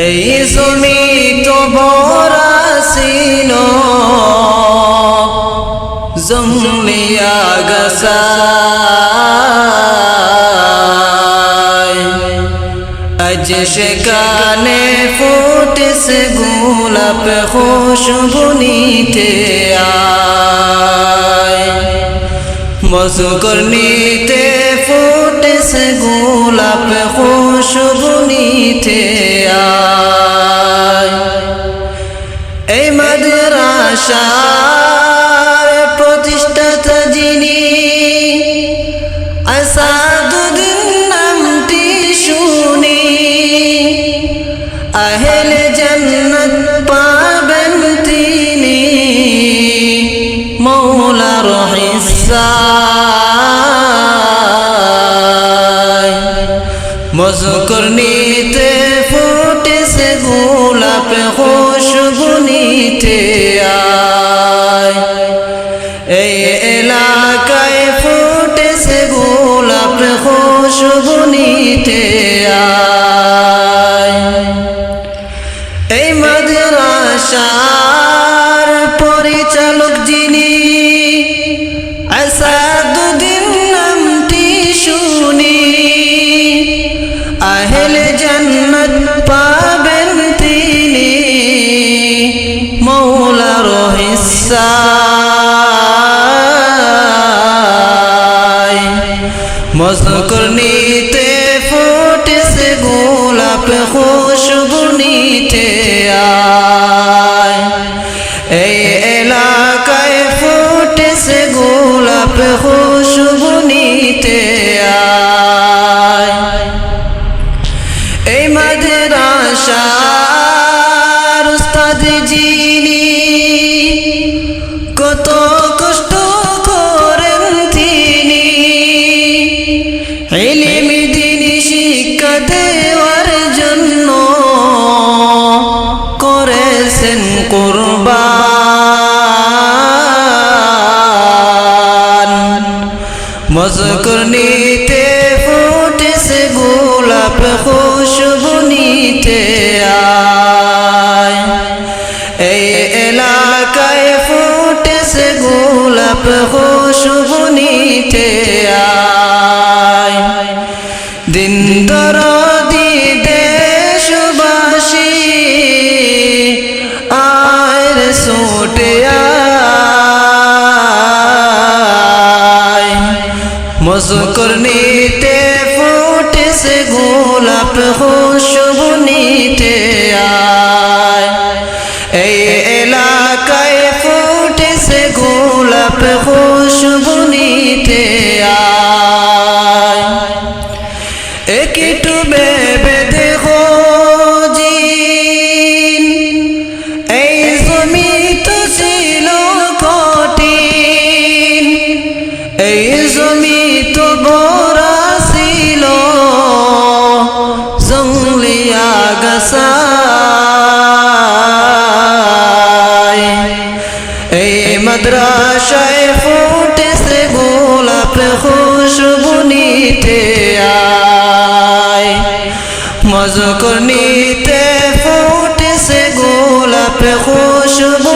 এই জমি তো ভরা ছিল জংলিয়া গাছায়, আজ সেখানে ফুটেছে গোলাপ খুশবু নিতে আয়। মধুকর্ণীতে ফুটেছে গোলাপ খুশবু নিতে আয়। এই মাদ্রাসার প্রতিষ্ঠাতা যিনি আসাদুদ্দিন নামটি শুনি, আহলে জান্নাত পাবেন তিনি মওলার হিসায়। মধুকর্ণীতে ফুটেছে গোলাপ খুশবু নিতে আয়। এই এলাকায় ফুটেছে গোলাপ খুশবু নিতে আয়। এই মাদ্রাসার পরিচালক যিনি আসাদুদ্দিন নামটি শুনি, আহলে জান্নাত পাবেন তিনি মওলার হিসায়। মধুকর্ণীতে ফুটেছে গোলাপ খুশবু নিতে আয়। এই এলাকায় ফুটেছে গোলাপ খুশবু নিতে আয়। এই মাদ্রাসার উস্তাদ যিনি কত কষ্ট করেন তিনি, ইলম দ্বীন শিক্ষা দেওয়ার জন্য করেছেন কুরবান। মধুকর্ণীতে ফুটেছে গোলাপ খুশবু নিতে আয়। এই এলাকায় ফুটেছে গোলাপ খুশবু নিতে আয়। দিন দরদি দেশবাসী আয় ছুটে আয়। মধুকর্ণীতে ফুটেছে গোলাপ খুশবু নিতে আয়। এই এলাকায় ফুটেছে গোলাপ খুশবু নিতে আয়। একটু ভেবে দেখো জিন, এই জমি তো ছিল কঠিন, এই জমি তো ভরা ছিল জংলিয়া গাছায়। এই মাদ্রাসায় ফুটেছে গোলাপ খুশবু নিতে আয়। মধুকর্ণীতে ফুটেছে গোলাপ খুশবু